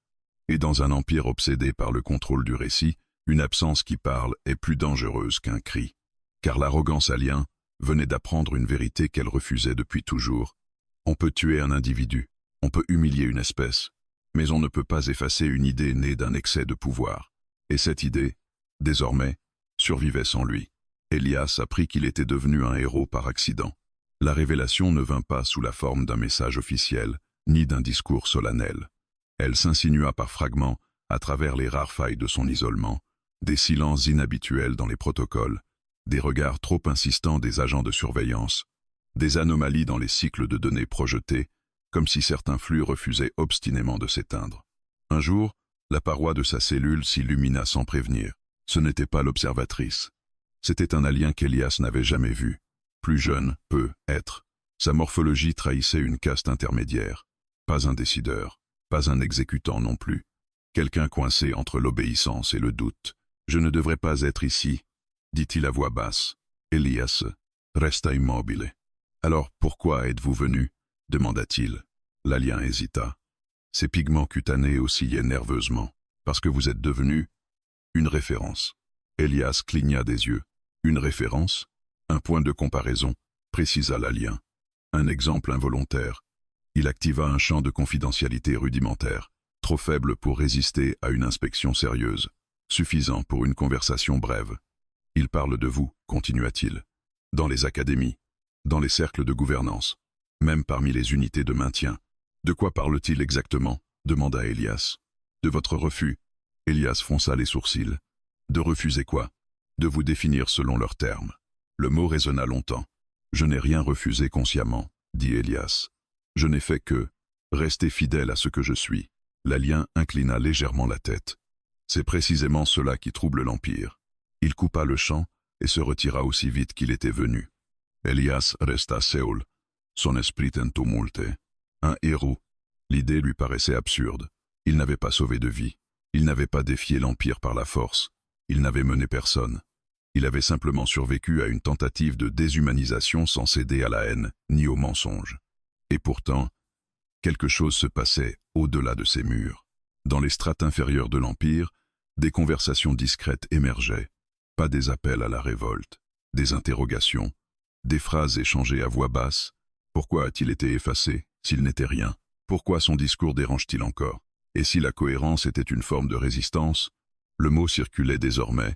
Et dans un empire obsédé par le contrôle du récit, une absence qui parle est plus dangereuse qu'un cri. Car l'arrogance alien venait d'apprendre une vérité qu'elle refusait depuis toujours. On peut tuer un individu, on peut humilier une espèce, mais on ne peut pas effacer une idée née d'un excès de pouvoir. Et cette idée, désormais, survivait sans lui. Elias apprit qu'il était devenu un héros par accident. La révélation ne vint pas sous la forme d'un message officiel, ni d'un discours solennel. Elle s'insinua par fragments à travers les rares failles de son isolement, des silences inhabituels dans les protocoles, des regards trop insistants des agents de surveillance, des anomalies dans les cycles de données projetés, comme si certains flux refusaient obstinément de s'éteindre. Un jour, la paroi de sa cellule s'illumina sans prévenir. Ce n'était pas l'observatrice. C'était un alien qu'Elias n'avait jamais vu. Plus jeune, être. Sa morphologie trahissait une caste intermédiaire. Pas un décideur, pas un exécutant non plus. Quelqu'un coincé entre l'obéissance et le doute. « Je ne devrais pas être ici », dit-il à voix basse. Elias resta immobile. « Alors pourquoi êtes-vous venu » demanda-t-il. L'alien hésita. Ses pigments cutanés oscillaient nerveusement. « Parce que vous êtes devenu une référence. » Elias cligna des yeux. « Une référence? Un point de comparaison » précisa l'alien. Un exemple involontaire. Il activa un champ de confidentialité rudimentaire, trop faible pour résister à une inspection sérieuse, suffisant pour une conversation brève. « Il parle de vous » continua-t-il. « Dans les académies, dans les cercles de gouvernance, même parmi les unités de maintien. »« De quoi parle-t-il exactement » demanda Elias. « De votre refus. » Elias fronça les sourcils. « De refuser quoi ?»« De vous définir selon leurs termes. » Le mot résonna longtemps. « Je n'ai rien refusé consciemment, » dit Elias. « Je n'ai fait que rester fidèle à ce que je suis. » L'alien inclina légèrement la tête. « C'est précisément cela qui trouble l'Empire. » Il coupa le champ et se retira aussi vite qu'il était venu. Elias resta seul, son esprit en tumulte. Un héros. L'idée lui paraissait absurde. Il n'avait pas sauvé de vie. Il n'avait pas défié l'Empire par la force. Il n'avait mené personne. Il avait simplement survécu à une tentative de déshumanisation sans céder à la haine ni au mensonge. Et pourtant, quelque chose se passait au-delà de ces murs. Dans les strates inférieures de l'Empire, des conversations discrètes émergeaient. Pas des appels à la révolte, des interrogations, des phrases échangées à voix basse. Pourquoi a-t-il été effacé, s'il n'était rien? Pourquoi son discours dérange-t-il encore? Et si la cohérence était une forme de résistance, le mot circulait désormais.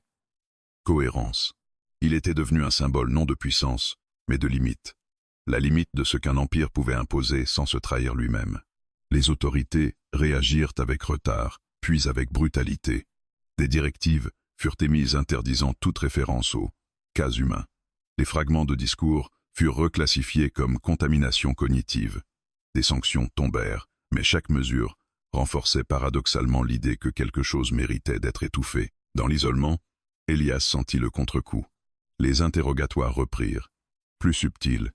Cohérence. Il était devenu un symbole non de puissance, mais de limite. La limite de ce qu'un empire pouvait imposer sans se trahir lui-même. Les autorités réagirent avec retard, puis avec brutalité. Des directives furent émises interdisant toute référence aux cas humains. Les fragments de discours furent reclassifiés comme contamination cognitive. Des sanctions tombèrent, mais chaque mesure renforçait paradoxalement l'idée que quelque chose méritait d'être étouffé. Dans l'isolement, Elias sentit le contre-coup. Les interrogatoires reprirent. Plus subtils,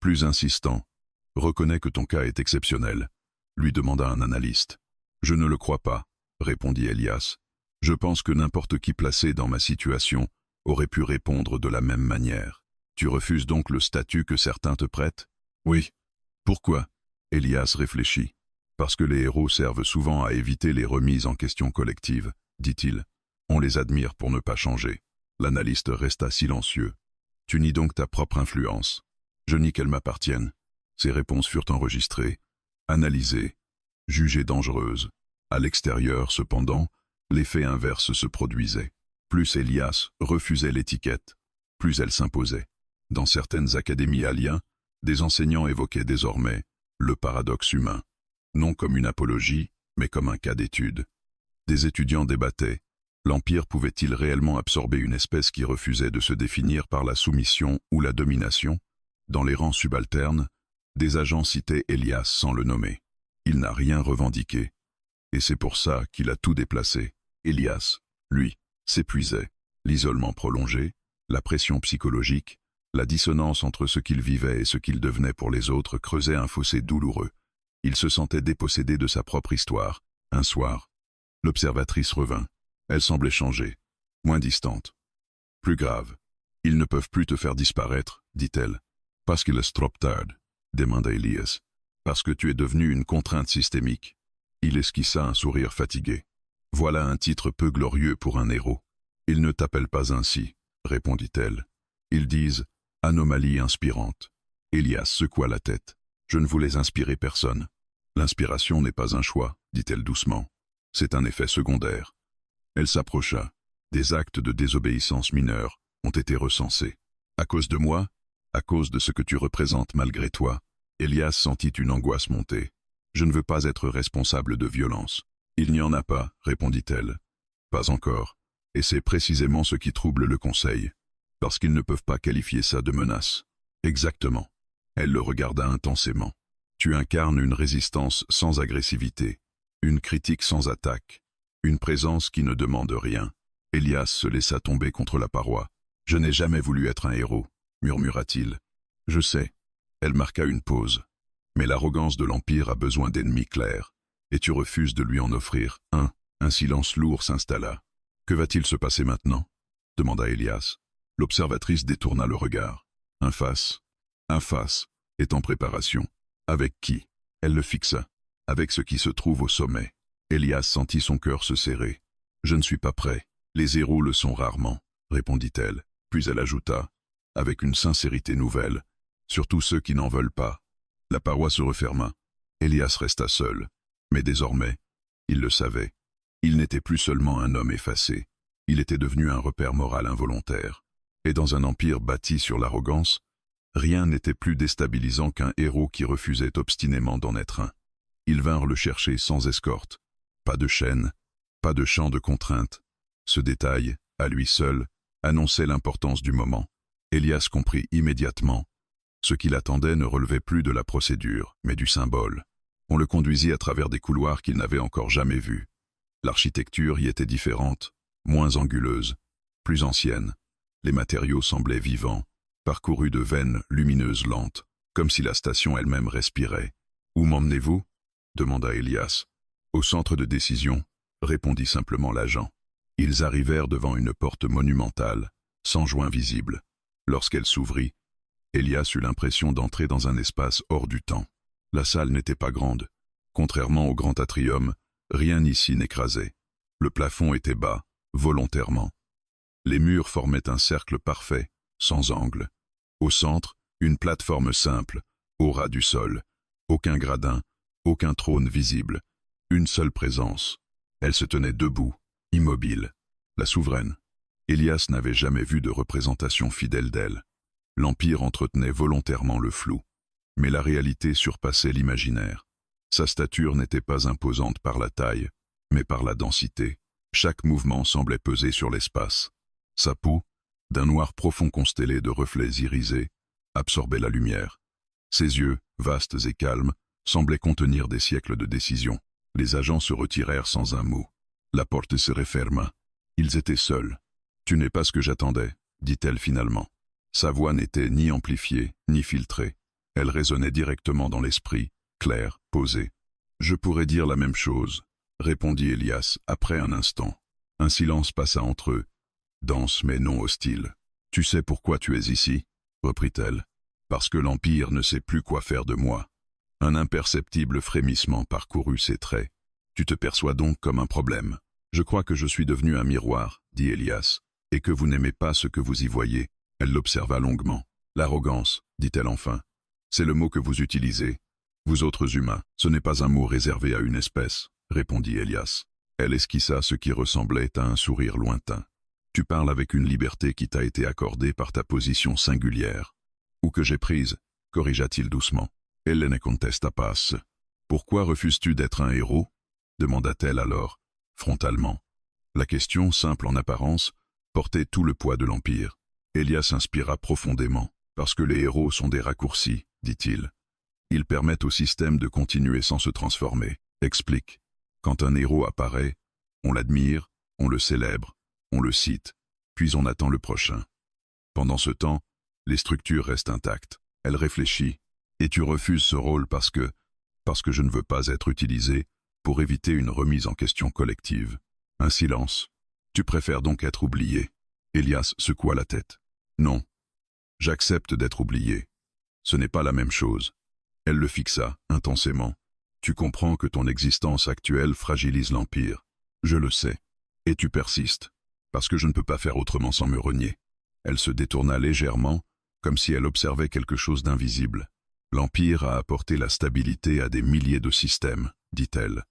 plus insistants. « Reconnais que ton cas est exceptionnel », lui demanda un analyste. « Je ne le crois pas », répondit Elias. « Je pense que n'importe qui placé dans ma situation aurait pu répondre de la même manière. Tu refuses donc le statut que certains te prêtent ? » « Oui. » « Pourquoi ?» Elias réfléchit. « Parce que les héros servent souvent à éviter les remises en question collectives, dit-il. On les admire pour ne pas changer. » L'analyste resta silencieux. « Tu nies donc ta propre influence. » « Je nie qu'elle m'appartienne. » Ces réponses furent enregistrées, analysées, jugées dangereuses. À l'extérieur, cependant, l'effet inverse se produisait. Plus Elias refusait l'étiquette, plus elle s'imposait. Dans certaines académies aliens, des enseignants évoquaient désormais le paradoxe humain, non comme une apologie, mais comme un cas d'étude. Des étudiants débattaient. L'Empire pouvait-il réellement absorber une espèce qui refusait de se définir par la soumission ou la domination ? Dans les rangs subalternes, des agents citaient Elias sans le nommer. Il n'a rien revendiqué. Et c'est pour ça qu'il a tout déplacé. Elias, lui, s'épuisait. L'isolement prolongé, la pression psychologique, la dissonance entre ce qu'il vivait et ce qu'il devenait pour les autres creusait un fossé douloureux. Il se sentait dépossédé de sa propre histoire. Un soir, l'observatrice revint. Elle semblait changer, moins distante. Plus grave. « Ils ne peuvent plus te faire disparaître, dit-elle. Parce qu'il est trop tard, demanda Elias. Parce que tu es devenu une contrainte systémique. Il esquissa un sourire fatigué. Voilà un titre peu glorieux pour un héros. Ils ne t'appellent pas ainsi, répondit-elle. Ils disent anomalie inspirante. Elias secoua la tête. Je ne voulais inspirer personne. L'inspiration n'est pas un choix, dit-elle doucement. C'est un effet secondaire. Elle s'approcha. Des actes de désobéissance mineure ont été recensés. À cause de moi, à cause de ce que tu représentes malgré toi, Elias sentit une angoisse monter. Je ne veux pas être responsable de violence. Il n'y en a pas, répondit-elle. Pas encore. Et c'est précisément ce qui trouble le Conseil. Parce qu'ils ne peuvent pas qualifier ça de menace. Exactement. Elle le regarda intensément. Tu incarnes une résistance sans agressivité, une critique sans attaque, une présence qui ne demande rien. Elias se laissa tomber contre la paroi. Je n'ai jamais voulu être un héros, murmura-t-il. Je sais. Elle marqua une pause. Mais l'arrogance de l'Empire a besoin d'ennemis clairs, et tu refuses de lui en offrir un. Un silence lourd s'installa. Que va-t-il se passer maintenant ? Demanda Elias. L'observatrice détourna le regard. Un face est en préparation. Avec qui ? Elle le fixa. Avec ce qui se trouve au sommet. Elias sentit son cœur se serrer. Je ne suis pas prêt. Les héros le sont rarement, répondit-elle. Puis elle ajouta, avec une sincérité nouvelle, surtout ceux qui n'en veulent pas. La paroi se referma. Elias resta seul. Mais désormais, il le savait. Il n'était plus seulement un homme effacé. Il était devenu un repère moral involontaire. Et dans un empire bâti sur l'arrogance, rien n'était plus déstabilisant qu'un héros qui refusait obstinément d'en être un. Ils vinrent le chercher sans escorte. Pas de chaîne, pas de champ de contrainte. Ce détail, à lui seul, annonçait l'importance du moment. Elias comprit immédiatement. Ce qu'il attendait ne relevait plus de la procédure, mais du symbole. On le conduisit à travers des couloirs qu'il n'avait encore jamais vus. L'architecture y était différente, moins anguleuse, plus ancienne. Les matériaux semblaient vivants, parcourus de veines lumineuses lentes, comme si la station elle-même respirait. « Où m'emmenez-vous » demanda Elias. « Au centre de décision » répondit simplement l'agent. Ils arrivèrent devant une porte monumentale, sans joint visible. Lorsqu'elle s'ouvrit, Elias eut l'impression d'entrer dans un espace hors du temps. La salle n'était pas grande. Contrairement au grand atrium, rien ici n'écrasait. Le plafond était bas, volontairement. Les murs formaient un cercle parfait, sans angle. Au centre, une plateforme simple, au ras du sol. Aucun gradin, aucun trône visible. Une seule présence. Elle se tenait debout, immobile. La souveraine. Elias n'avait jamais vu de représentation fidèle d'elle. L'Empire entretenait volontairement le flou. Mais la réalité surpassait l'imaginaire. Sa stature n'était pas imposante par la taille, mais par la densité. Chaque mouvement semblait peser sur l'espace. Sa peau, d'un noir profond constellé de reflets irisés, absorbait la lumière. Ses yeux, vastes et calmes, semblaient contenir des siècles de décision. Les agents se retirèrent sans un mot. La porte se referma. Ils étaient seuls. « Tu n'es pas ce que j'attendais », dit-elle finalement. Sa voix n'était ni amplifiée, ni filtrée. Elle résonnait directement dans l'esprit, claire, posée. « Je pourrais dire la même chose », répondit Elias après un instant. Un silence passa entre eux, dense mais non hostile. « Tu sais pourquoi tu es ici ?» reprit-elle. « Parce que l'Empire ne sait plus quoi faire de moi. » Un imperceptible frémissement parcourut ses traits. « Tu te perçois donc comme un problème. Je crois que je suis devenu un miroir, dit Elias, et que vous n'aimez pas ce que vous y voyez. » Elle l'observa longuement. « L'arrogance, dit-elle enfin. C'est le mot que vous utilisez. Vous autres humains, ce n'est pas un mot réservé à une espèce, répondit Elias. Elle esquissa ce qui ressemblait à un sourire lointain. Tu parles avec une liberté qui t'a été accordée par ta position singulière. Ou que j'ai prise, corrigea-t-il doucement. Elle ne contesta pas. Pourquoi refuses-tu d'être un héros? Demanda-t-elle alors, frontalement. La question, simple en apparence, portait tout le poids de l'Empire. Elias inspira profondément. Parce que les héros sont des raccourcis, dit-il. Ils permettent au système de continuer sans se transformer. Explique. Quand un héros apparaît, on l'admire, on le célèbre, on le cite, puis on attend le prochain. Pendant ce temps, les structures restent intactes. Elle réfléchit. Et tu refuses ce rôle parce que je ne veux pas être utilisé pour éviter une remise en question collective. Un silence. Tu préfères donc être oublié. Elias secoua la tête. Non. J'accepte d'être oublié. Ce n'est pas la même chose. Elle le fixa, intensément. Tu comprends que ton existence actuelle fragilise l'Empire. Je le sais. Et tu persistes. Parce que je ne peux pas faire autrement sans me renier. Elle se détourna légèrement, comme si elle observait quelque chose d'invisible. L'Empire a apporté la stabilité à des milliers de systèmes, dit-elle.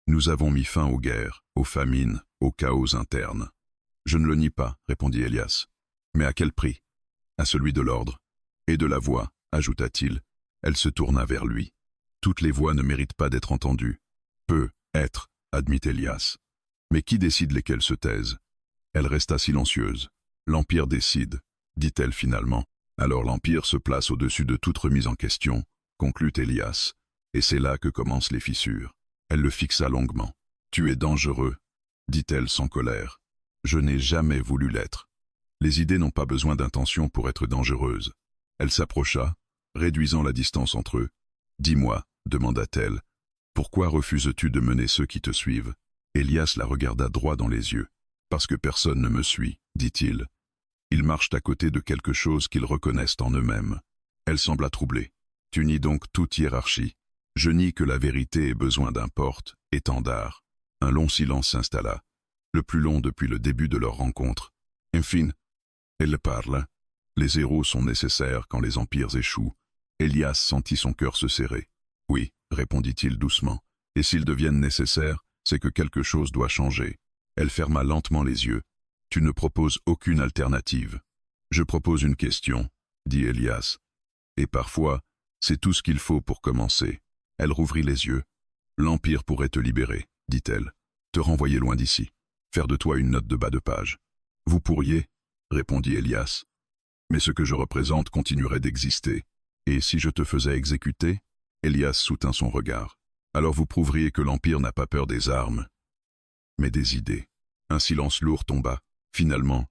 Nous avons mis fin aux guerres, aux famines, aux chaos internes. Je ne le nie pas, répondit Elias. Mais à quel prix? À celui de l'ordre. Et de la voix, ajouta-t-il. Elle se tourna vers lui. Toutes les voix ne méritent pas d'être entendues. Peut être, admit Elias. Mais qui décide lesquelles se taisent? Elle resta silencieuse. L'Empire décide, dit-elle finalement. Alors l'Empire se place au-dessus de toute remise en question, conclut Elias. Et c'est là que commencent les fissures. Elle le fixa longuement. Tu es dangereux, dit-elle sans colère. Je n'ai jamais voulu l'être. Les idées n'ont pas besoin d'intention pour être dangereuses. Elle s'approcha, réduisant la distance entre eux. Dis-moi, demanda-t-elle, pourquoi refuses-tu de mener ceux qui te suivent? Elias la regarda droit dans les yeux. Parce que personne ne me suit, dit-il. Ils marchent à côté de quelque chose qu'ils reconnaissent en eux-mêmes. Elle sembla troublée. Tu nies donc toute hiérarchie. Je nie que la vérité ait besoin d'un porte-étendard. Un long silence s'installa, le plus long depuis le début de leur rencontre. Enfin, elle parle. Les héros sont nécessaires quand les empires échouent. Elias sentit son cœur se serrer. Oui, répondit-il doucement. Et s'ils deviennent nécessaires, c'est que quelque chose doit changer. Elle ferma lentement les yeux. Tu ne proposes aucune alternative. Je propose une question, dit Elias. Et parfois, c'est tout ce qu'il faut pour commencer. Elle rouvrit les yeux. L'Empire pourrait te libérer, dit-elle. Te renvoyer loin d'ici. Faire de toi une note de bas de page. Vous pourriez, répondit Elias. Mais ce que je représente continuerait d'exister. Et si je te faisais exécuter? Elias soutint son regard. Alors vous prouveriez que l'Empire n'a pas peur des armes, mais des idées. Un silence lourd tomba. Finalement,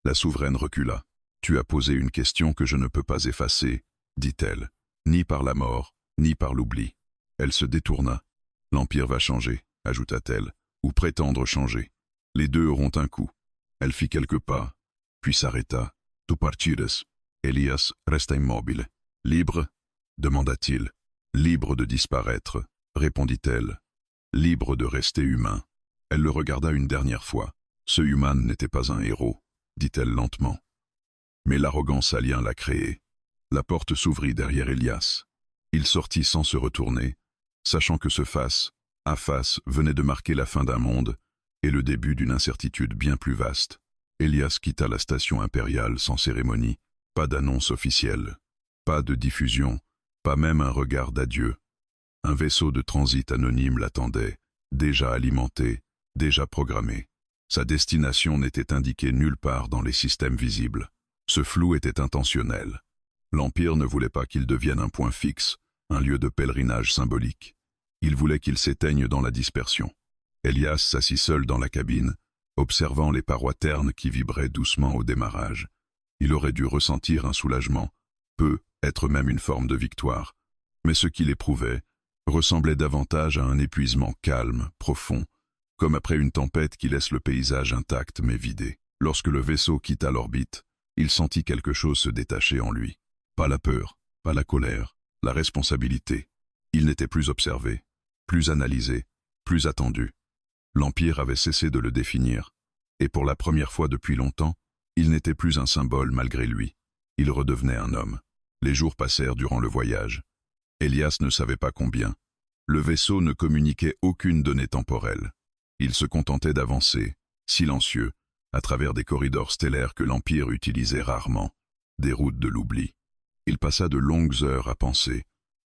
la souveraine recula. Tu as posé une question que je ne peux pas effacer, dit-elle, ni par la mort, ni par l'oubli. Elle se détourna. L'Empire va changer, ajouta-t-elle, ou prétendre changer. Les deux auront un coup. Elle fit quelques pas, puis s'arrêta. Tu partires. Elias resta immobile. Libre? Demanda-t-il. Libre de disparaître, répondit-elle. Libre de rester humain. Elle le regarda une dernière fois. Ce humain n'était pas un héros, dit-elle lentement. Mais l'arrogance alien l'a créé. La porte s'ouvrit derrière Elias. Il sortit sans se retourner, sachant que ce face à face venait de marquer la fin d'un monde et le début d'une incertitude bien plus vaste. Elias quitta la station impériale sans cérémonie. Pas d'annonce officielle, pas de diffusion, pas même un regard d'adieu. Un vaisseau de transit anonyme l'attendait, déjà alimenté, déjà programmé. Sa destination n'était indiquée nulle part dans les systèmes visibles. Ce flou était intentionnel. L'Empire ne voulait pas qu'il devienne un point fixe, un lieu de pèlerinage symbolique. Il voulait qu'il s'éteigne dans la dispersion. Elias s'assit seul dans la cabine, observant les parois ternes qui vibraient doucement au démarrage. Il aurait dû ressentir un soulagement, être même une forme de victoire. Mais ce qu'il éprouvait ressemblait davantage à un épuisement calme, profond, comme après une tempête qui laisse le paysage intact mais vidé. Lorsque le vaisseau quitta l'orbite, il sentit quelque chose se détacher en lui. Pas la peur, pas la colère, la responsabilité. Il n'était plus observé, plus analysé, plus attendu. L'Empire avait cessé de le définir, et pour la première fois depuis longtemps, il n'était plus un symbole malgré lui. Il redevenait un homme. Les jours passèrent durant le voyage. Elias ne savait pas combien. Le vaisseau ne communiquait aucune donnée temporelle. Il se contentait d'avancer, silencieux, à travers des corridors stellaires que l'Empire utilisait rarement, des routes de l'oubli. Il passa de longues heures à penser,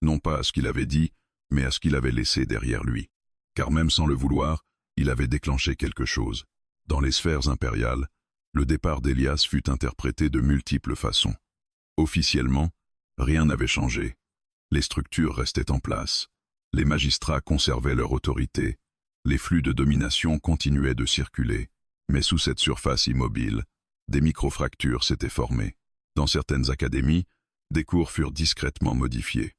non pas à ce qu'il avait dit, mais à ce qu'il avait laissé derrière lui. Car même sans le vouloir, il avait déclenché quelque chose. Dans les sphères impériales, le départ d'Elias fut interprété de multiples façons. Officiellement, rien n'avait changé. Les structures restaient en place. Les magistrats conservaient leur autorité. Les flux de domination continuaient de circuler. Mais sous cette surface immobile, des microfractures s'étaient formées. Dans certaines académies, des cours furent discrètement modifiés.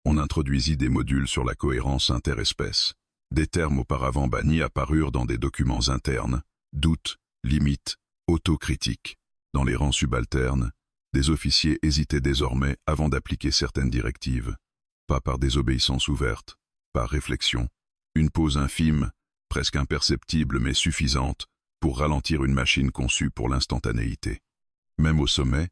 On introduisit des modules sur la cohérence interespèce. Des termes auparavant bannis apparurent dans des documents internes, doutes, limites, autocritique. Dans les rangs subalternes, des officiers hésitaient désormais avant d'appliquer certaines directives. Pas par désobéissance ouverte, par réflexion. Une pause infime, presque imperceptible mais suffisante, pour ralentir une machine conçue pour l'instantanéité. Même au sommet,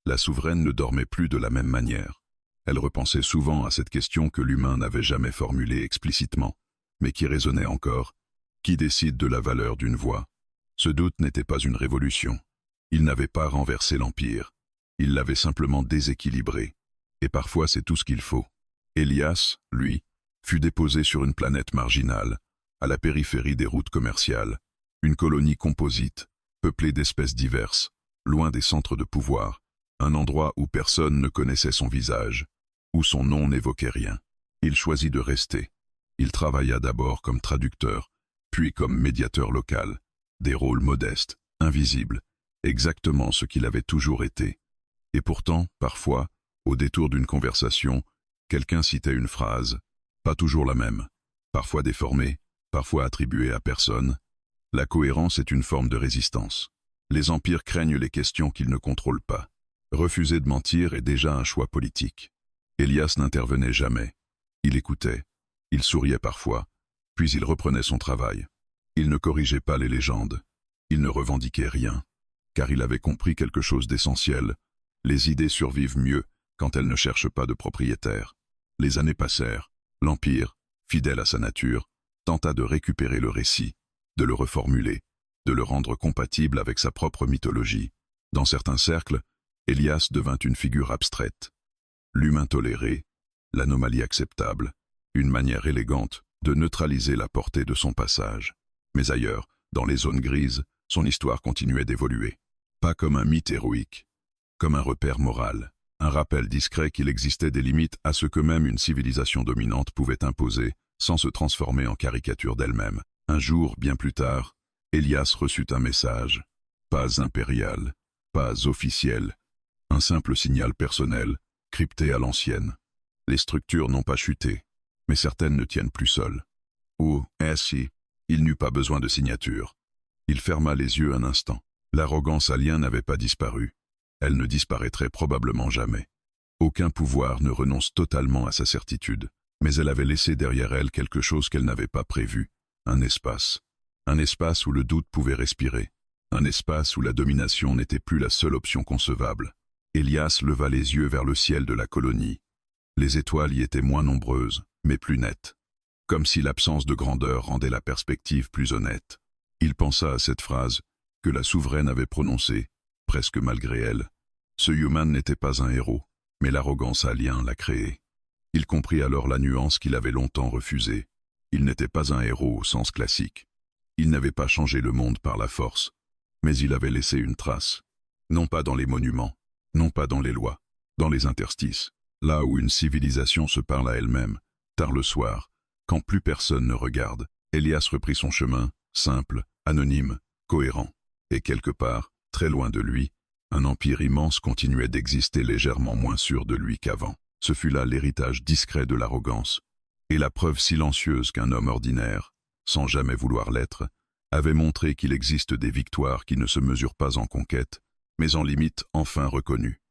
la souveraine ne dormait plus de la même manière. Elle repensait souvent à cette question que l'humain n'avait jamais formulée explicitement, mais qui résonnait encore. Qui décide de la valeur d'une voix? Ce doute n'était pas une révolution. Il n'avait pas renversé l'Empire. Il l'avait simplement déséquilibré. Et parfois c'est tout ce qu'il faut. Elias, lui, fut déposé sur une planète marginale, à la périphérie des routes commerciales, une colonie composite, peuplée d'espèces diverses, loin des centres de pouvoir, un endroit où personne ne connaissait son visage, où son nom n'évoquait rien. Il choisit de rester. Il travailla d'abord comme traducteur, puis comme médiateur local, des rôles modestes, invisibles, exactement ce qu'il avait toujours été. Et pourtant, parfois, au détour d'une conversation, quelqu'un citait une phrase, pas toujours la même, parfois déformée, parfois attribuée à personne. La cohérence est une forme de résistance. Les empires craignent les questions qu'ils ne contrôlent pas. Refuser de mentir est déjà un choix politique. Elias n'intervenait jamais. Il écoutait. Il souriait parfois, puis il reprenait son travail. Il ne corrigeait pas les légendes. Il ne revendiquait rien, car il avait compris quelque chose d'essentiel. Les idées survivent mieux quand elles ne cherchent pas de propriétaire. Les années passèrent. L'Empire, fidèle à sa nature, tenta de récupérer le récit, de le reformuler, de le rendre compatible avec sa propre mythologie. Dans certains cercles, Elias devint une figure abstraite. L'humain toléré, l'anomalie acceptable, une manière élégante de neutraliser la portée de son passage. Mais ailleurs, dans les zones grises, son histoire continuait d'évoluer. Pas comme un mythe héroïque, comme un repère moral, un rappel discret qu'il existait des limites à ce que même une civilisation dominante pouvait imposer sans se transformer en caricature d'elle-même. Un jour, bien plus tard, Elias reçut un message, pas impérial, pas officiel, un simple signal personnel, crypté à l'ancienne. Les structures n'ont pas chuté, mais certaines ne tiennent plus seules. Oh, ainsi, il n'eut pas besoin de signature. Il ferma les yeux un instant. L'arrogance alien n'avait pas disparu. Elle ne disparaîtrait probablement jamais. Aucun pouvoir ne renonce totalement à sa certitude, mais elle avait laissé derrière elle quelque chose qu'elle n'avait pas prévu, un espace où le doute pouvait respirer, un espace où la domination n'était plus la seule option concevable. Elias leva les yeux vers le ciel de la colonie. Les étoiles y étaient moins nombreuses, mais plus nettes, comme si l'absence de grandeur rendait la perspective plus honnête. Il pensa à cette phrase que la souveraine avait prononcée, presque malgré elle. Ce human n'était pas un héros, mais l'arrogance alien l'a créé. Il comprit alors la nuance qu'il avait longtemps refusée. Il n'était pas un héros au sens classique. Il n'avait pas changé le monde par la force, mais il avait laissé une trace. Non pas dans les monuments, non pas dans les lois, dans les interstices, là où une civilisation se parle à elle-même, tard le soir, quand plus personne ne regarde. Elias reprit son chemin, simple, anonyme, cohérent. Et quelque part, très loin de lui, un empire immense continuait d'exister légèrement moins sûr de lui qu'avant. Ce fut là l'héritage discret de l'arrogance, et la preuve silencieuse qu'un homme ordinaire, sans jamais vouloir l'être, avait montré qu'il existe des victoires qui ne se mesurent pas en conquête, mais en limites enfin reconnues.